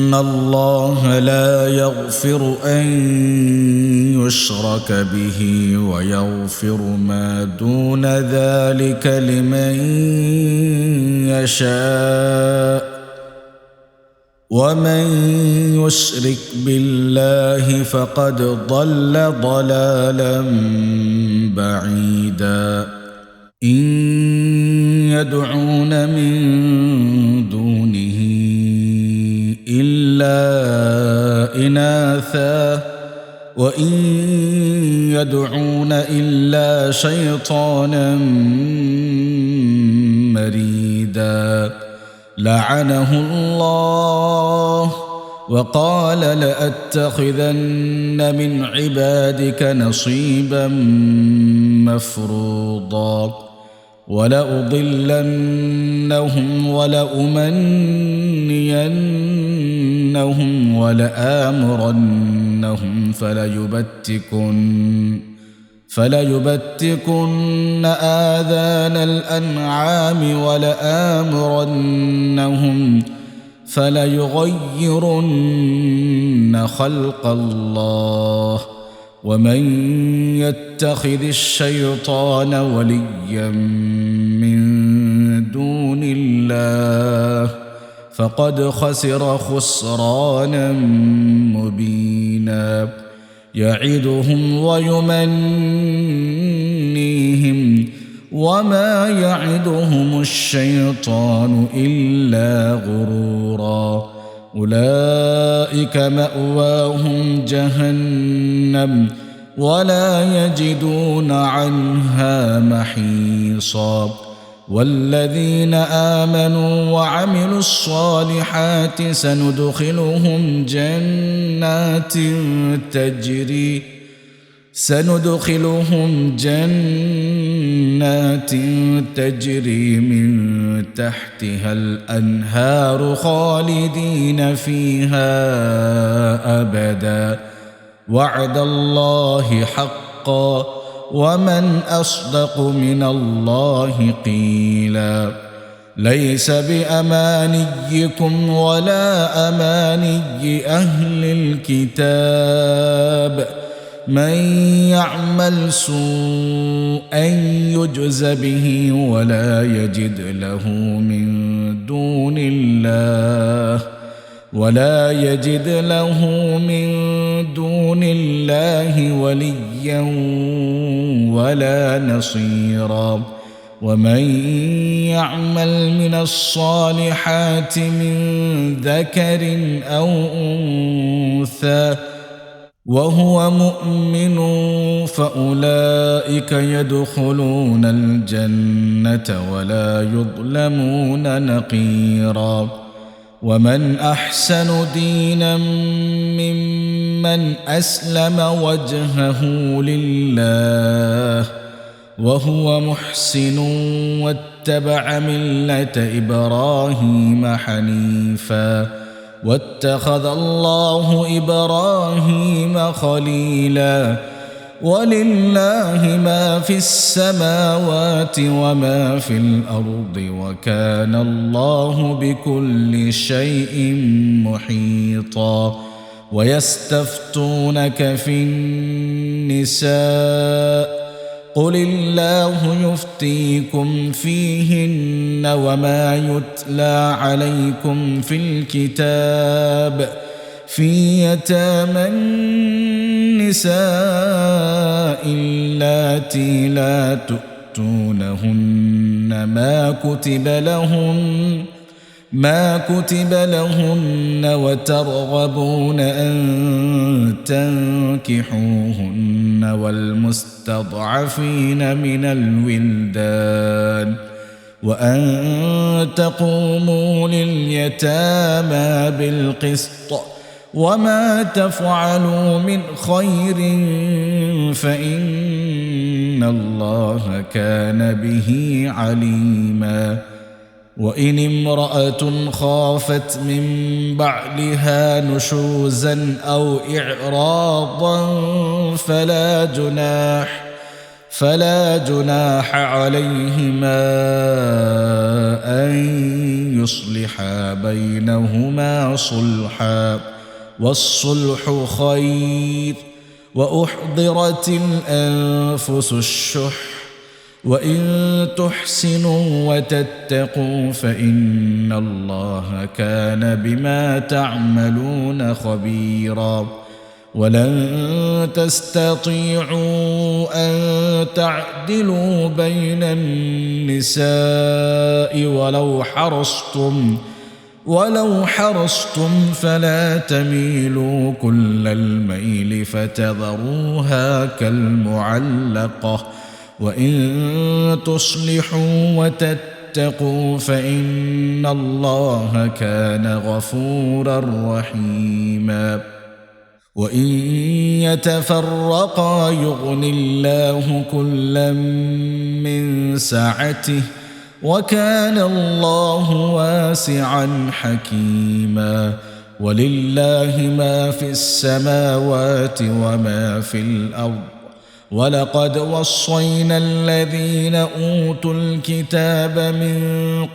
إن الله لا يغفر أن يشرك به ويغفر ما دون ذلك لمن يشاء ومن يشرك بالله فقد ضل ضلالا بعيدا إن يدعون من دونه إلا إناثا وإن يدعون إلا شيطانا مريدا لعنه الله وقال لأتخذن من عبادك نصيبا مفروضا ولأضلنهم ولأمنينهم ولآمرنهم فليبتكن آذان الأنعام ولآمرنهم فليغيرن خلق الله ومن يتخذ الشيطان وليا من دون الله فقد خسر خسرانا مبينا يعدهم ويمنيهم وما يعدهم الشيطان إلا غرورا أولئك مأواهم جهنم ولا يجدون عنها محيصا والذين آمنوا وعملوا الصالحات سندخلهم جنات تجري من تحتها الأنهار خالدين فيها أبدا وعد الله حقا ومن أصدق من الله قيلا ليس بأمانيكم ولا أماني أهل الكتاب من يعمل سوءا يجز به ولا يجد له من دون الله وليا ولا نصيرا ومن يعمل من الصالحات من ذكر أو أنثى وهو مؤمن فأولئك يدخلون الجنة ولا يظلمون نقيرا ومن أحسن دينا ممن أسلم وجهه لله وهو محسن واتبع ملة إبراهيم حنيفا واتخذ الله إبراهيم خليلا ولله ما في السماوات وما في الأرض وكان الله بكل شيء محيطا ويستفتونك في النساء قل الله يفتيكم فيهن وما يتلى عليكم في الكتاب في يتامى النساء اللاتي لا تؤتونهن ما كتب لهن وترغبون أن تنكحوهن والمستضعفين من الولدان وأن تقوموا لليتامى بالقسط وما تفعلوا من خير فإن الله كان به عليما وإن امرأة خافت من بعلها نشوزا أو إعراضا فلا جناح عليهما أن يصلحا بينهما صلحا، والصلح خير. وأحضرت الأنفس الشح، وإن تحسنوا وتتقوا فإن الله كان بما تعملون خبيرا. ولن تستطيعوا أن تعدلوا بين النساء ولو حرصتم فلا تميلوا كل الميل فتذروها كالمعلقة. وإن تصلحوا وتتقوا فإن الله كان غفورا رحيما. وإن يتفرقا يغن الله كلا من سعته، وكان الله واسعا حكيما. ولله ما في السماوات وما في الأرض. ولقد وصينا الذين أوتوا الكتاب من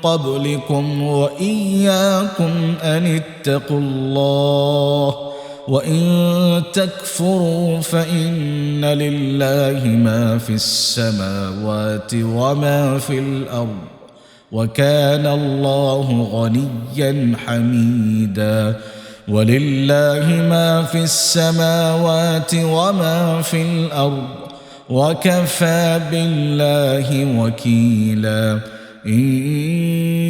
قبلكم وإياكم أن اتقوا الله، وإن تكفروا فإن لله ما في السماوات وما في الأرض، وكان الله غنيا حميدا. ولله ما في السماوات وما في الأرض، وكفى بالله وكيلا. إن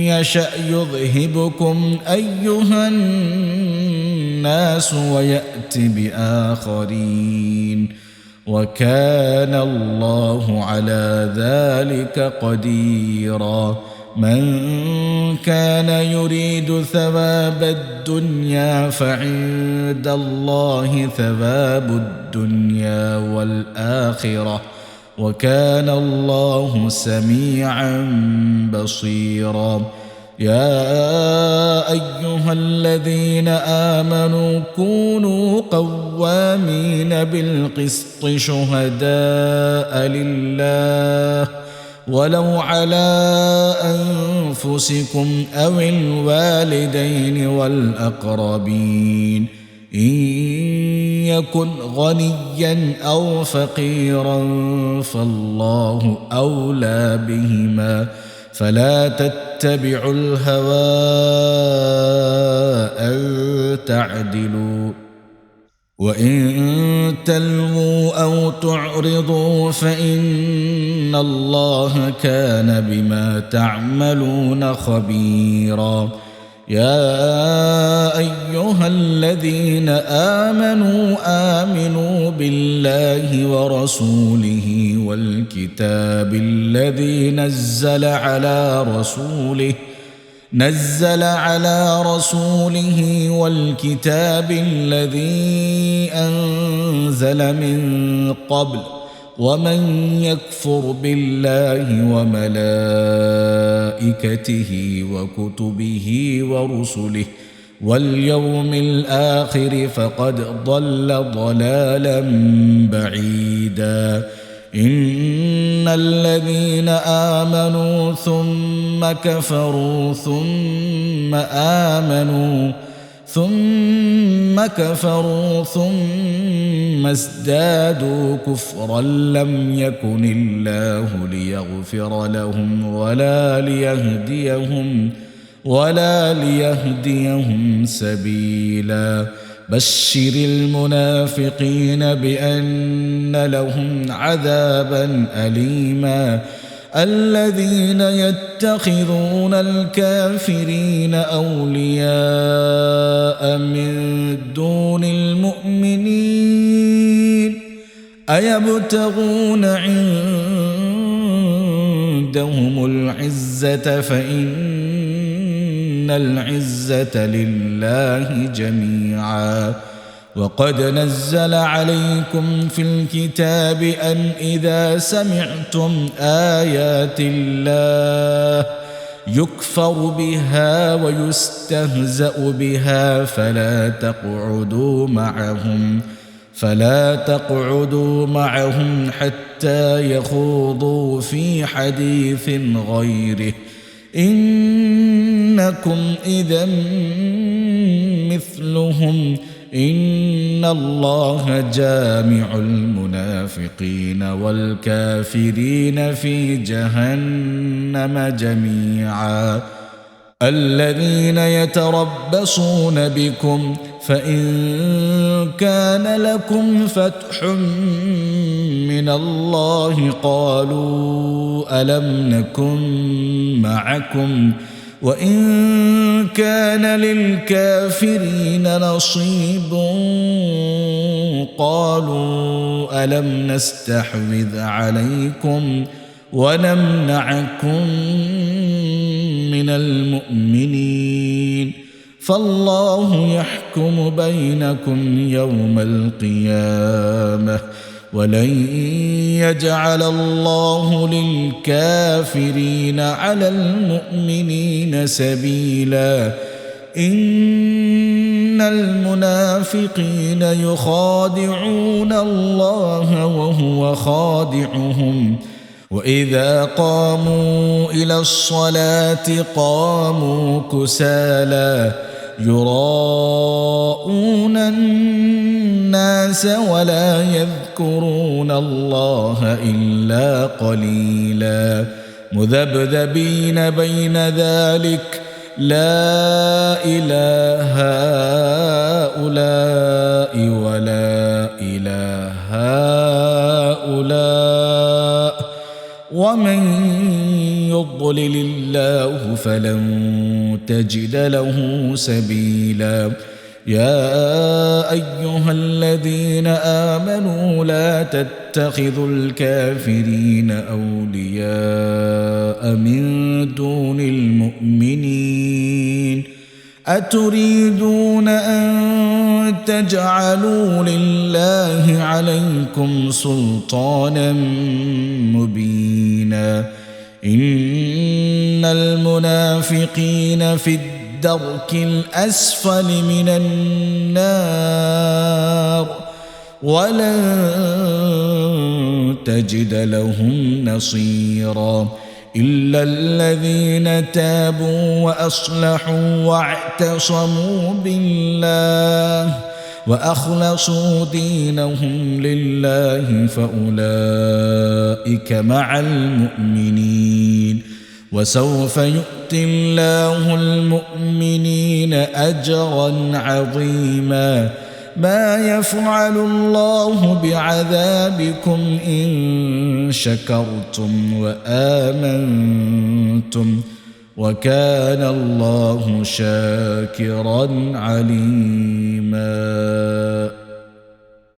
يشأ يذهبكم أيها الناس ويأت بآخرين، وكان الله على ذلك قديرا. من كان يريد ثواب الدنيا فعند الله ثواب الدنيا والآخرة، وكان الله سميعا بصيرا. يا أيها الذين آمنوا كونوا قوامين بالقسط شهداء لله ولو على أنفسكم أو الوالدين والأقربين إن يكن غنيا أو فقيرا فالله أولى بهما، فلا تتبعوا الهوى أن تعدلوا، وإن تلووا أو تعرضوا فإن الله كان بما تعملون خبيرا. يا أيها الذين آمنوا بالله ورسوله والكتاب الذي نزل على رسوله والكتاب الذي أنزل من قبل، ومن يكفر بالله وملائكته وكتبه ورسله واليوم الآخر فقد ضل ضلالا بعيدا. إن الذين آمنوا ثم كفروا ثم ازدادوا كفرا لم يكن الله ليغفر لهم ولا ليهديهم سبيلا. بشر المنافقين بأن لهم عذابا أليما. الذين يتخذون الكافرين أولياء من دون المؤمنين أيبتغون عندهم العزة فإن العزة لله جميعا. وقد نزل عليكم في الكتاب أن إذا سمعتم آيات الله يكفر بها ويستهزأ بها فلا تقعدوا معهم حتى حتى يخوضوا في حديث غيره إنكم إذا مثلهم إن الله جامع المنافقين والكافرين في جهنم جميعا الذين يتربصون بكم فإن كان لكم فتح من الله قالوا ألم نكن معكم وإن كان للكافرين نصيب قالوا ألم نستحوذ عليكم ونمنعكم من المؤمنين فالله يحكم بينكم يوم القيامة ولن يجعل الله للكافرين على المؤمنين سبيلا إن المنافقين يخادعون الله وهو خادعهم وإذا قاموا إلى الصلاة قاموا كسالى يراءون الناس ولا يذكرون الله إلا قليلا مذبذبين بين ذلك لا إله هؤلاء ولا إله هؤلاء ومن يضلل الله فلن تجد له سبيلا يا أيها الذين آمنوا لا تتخذوا الكافرين أولياء من دون المؤمنين أتريدون أن تجعلوا لله عليكم سلطانا مبينا إن المنافقين في الدرك الأسفل من النار ولن تجد لهم نصيرا إلا الذين تابوا وأصلحوا واعتصموا بالله وأخلصوا دينهم لله فأولئك مع المؤمنين وسوف يؤتي الله المؤمنين أجرا عظيما ما يفعل الله بعذابكم إن شكرتم وآمنتم وكان الله شاكرا عليما.